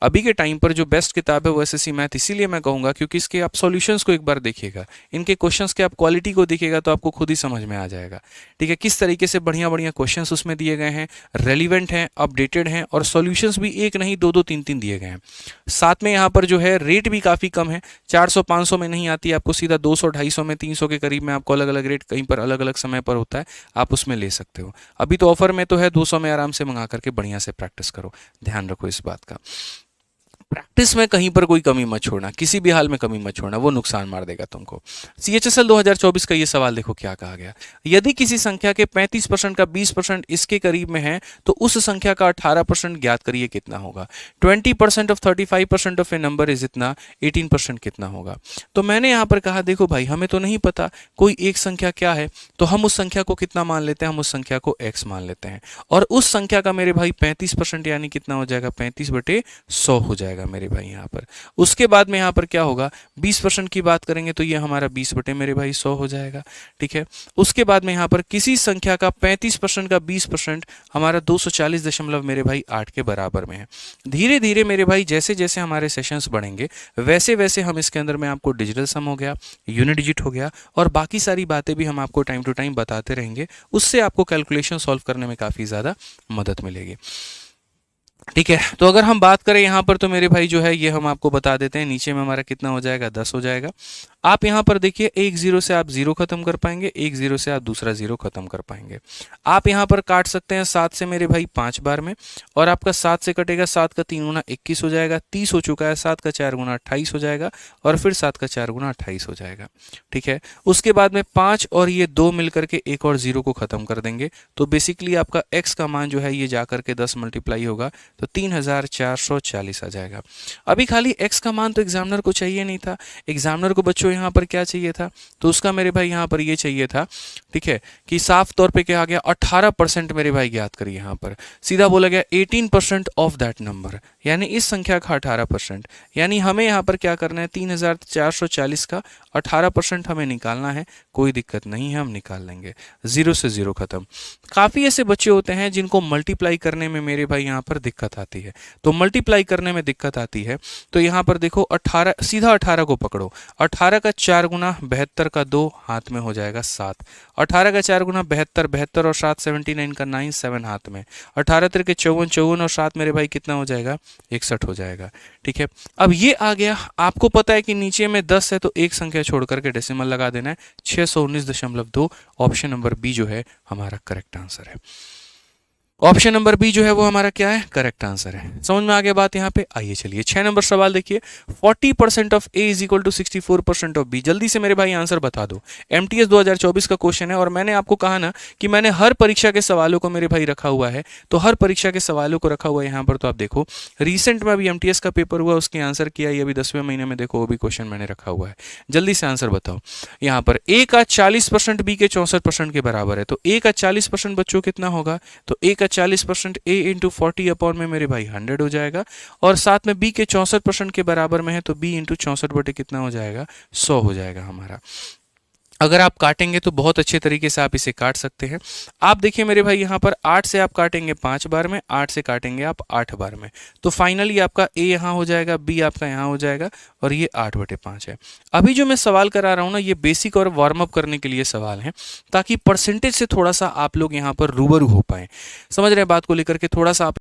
अभी के टाइम पर जो बेस्ट किताब है वो एसएससी मैथ इसीलिए मैं कहूँगा क्योंकि इसके आप सॉल्यूशंस को एक बार देखिएगा, इनके क्वेश्चंस के आप क्वालिटी को देखिएगा तो आपको खुद ही समझ में आ जाएगा। ठीक है, किस तरीके से बढ़िया बढ़िया क्वेश्चंस उसमें दिए गए हैं, रेलिवेंट हैं, अपडेटेड हैं, और सॉल्यूशंस भी एक नहीं दो दो तीन तीन दिए गए हैं। साथ में यहाँ पर जो है रेट भी काफ़ी कम है, 400-500 में नहीं आती, आपको सीधा 200-250 में, 300 के करीब में आपको अलग अलग रेट कहीं पर अलग अलग समय पर होता है, आप उसमें ले सकते हो। अभी तो ऑफर में तो है, 200 में आराम से मंगा करके बढ़िया से प्रैक्टिस करो, ध्यान रखो इस बात का। प्रैक्टिस में कहीं पर कोई कमी मत छोड़ना, किसी भी हाल में कमी मत छोड़ना, वो नुकसान मार देगा तुमको। CHSL 2024 का ये सवाल देखो क्या कहा गया। यदि किसी संख्या के 35% का 20% इसके करीब में है तो उस संख्या का 18% ज्ञात करिए कितना होगा। 20% of 35% of A number is इतना, 18% कितना होगा। तो मैंने यहाँ पर कहा देखो भाई हमें तो नहीं पता कोई एक संख्या क्या है, तो हम उस संख्या को कितना मान लेते हैं, हम उस संख्या को x मान लेते हैं, और उस संख्या का मेरे भाई 35% यानी कितना हो जाएगा, 35/100 हो जाएगा मेरे भाई यहाँ पर। उसके बाद में यहाँ पर क्या होगा, 20% की बात करेंगे तो ये हमारा 20 मेरे भाई 100 हो जाएगा। ठीक है, उसके बाद में यहाँ पर किसी संख्या का 35% का 20% हमारा 240 मेरे भाई 8 के बराबर में है। धीरे धीरे मेरे भाई जैसे जैसे हमारे सेशंस बढ़ेंगे वैसे वैसे हम इसके अंदर में आपको डिजिटल सम हो गया, यूनिट डिजिट हो गया, और बाकी सारी बातें भी हम आपको टाइम टू टाइम बताते रहेंगे। उससे आपको कैलकुलेशन सॉल्व करने में काफ़ी ज़्यादा मदद मिलेगी। ठीक है, तो अगर हम बात करें यहाँ पर तो मेरे भाई जो है ये हम आपको बता देते हैं, नीचे में हमारा कितना हो जाएगा, 10 हो जाएगा। आप यहाँ पर देखिए एक 0 से आप 0 खत्म कर पाएंगे, एक 0 से आप दूसरा 0 खत्म कर पाएंगे। आप यहाँ पर काट सकते हैं 7 से मेरे भाई 5 बार में, और आपका 7 से कटेगा, 7 का 3 गुना 21 हो जाएगा, 30 हो चुका है, 7 का 4 गुना 28 हो जाएगा, और फिर 7 का 4 गुना 28 हो जाएगा। ठीक है, उसके बाद में 5 और ये 2 मिल करके एक और 0 को खत्म कर देंगे, तो बेसिकली आपका x का मान जो है ये जा करके 10 मल्टीप्लाई होगा तो 3440 आ जाएगा। अभी खाली x का मान तो एग्जामिनर को चाहिए नहीं था, एग्जामिनर को बच्चों यहाँ पर क्या चाहिए था, तो उसका मेरे भाई यहाँ पर ये चाहिए था, ठीक है, कि साफ तौर पे क्या आ गया, 18% मेरे भाई ज्ञात करिए। यहाँ पर सीधा बोला गया 18% ऑफ दैट नंबर, यानी इस संख्या का 18%, यानी हमें यहाँ पर क्या करना है, 3440 का 18% हमें निकालना है। कोई दिक्कत नहीं है, हम निकाल लेंगे, 0 से 0 खत्म। काफ़ी ऐसे बच्चे होते हैं जिनको मल्टीप्लाई करने में मेरे भाई यहाँ पर दिक्कत आती है, तो मल्टीप्लाई करने में दिक्कत आती है तो यहाँ पर देखो 18, सीधा 18 को पकड़ो, 18 का 4 गुना 72 का 2 हाथ में हो जाएगा 7, 18 का 4 गुना 72, 72 और 7 79 का 9, 7 हाथ में, 18 तिरके 54, 54 और 7 मेरे भाई कितना हो जाएगा, 61 हो जाएगा। ठीक है, अब ये आ गया, आपको पता है कि नीचे में 10 है तो एक संख्या छोड़ करके डेसिमल लगा देना है, 619.2। ऑप्शन नंबर बी जो है हमारा करेक्ट आंसर है। ऑप्शन नंबर बी जो है वो हमारा क्या है, करेक्ट आंसर है। समझ में आ गया बात यहाँ पे। आइए चलिए 6 नंबर सवाल देखिए, 40% of A is equal to 64% of B. जल्दी से मेरे भाई आंसर बता दो। MTS 2024 का क्वेश्चन है, और मैंने आपको कहा ना कि मैंने हर परीक्षा के सवालों को मेरे भाई रखा हुआ है, तो हर परीक्षा के सवालों को रखा हुआ है यहाँ पर। तो आप देखो रिसेंट में अभी MTS का पेपर हुआ, उसके आंसर किया, ये अभी 10वें महीने में देखो वो भी क्वेश्चन मैंने रखा हुआ है। जल्दी से आंसर बताओ। यहाँ पर ए का 40% बी के 64% के बराबर है, तो ए का 40% बच्चों कितना होगा, तो ए का 40% a इंटू 40 अपॉन में मेरे भाई 100 हो जाएगा, और साथ में b के 64% के बराबर में है तो b इंटू 64 बटे कितना हो जाएगा, 100 हो जाएगा हमारा। अगर आप काटेंगे तो बहुत अच्छे तरीके से आप इसे काट सकते हैं। आप देखिए मेरे भाई यहाँ पर 8 से आप काटेंगे 5 बार में, 8 से काटेंगे आप 8 बार में, तो फाइनली आपका a यहाँ हो जाएगा, b आपका यहाँ हो जाएगा, और ये 8/5 है। अभी जो मैं सवाल करा रहा हूँ ना, ये बेसिक और वार्म अप करने के लिए सवाल हैं, ताकि परसेंटेज से थोड़ा सा आप लोग यहाँ पर रूबरू हो पाए। समझ रहे हैं बात को लेकर के, थोड़ा सा आप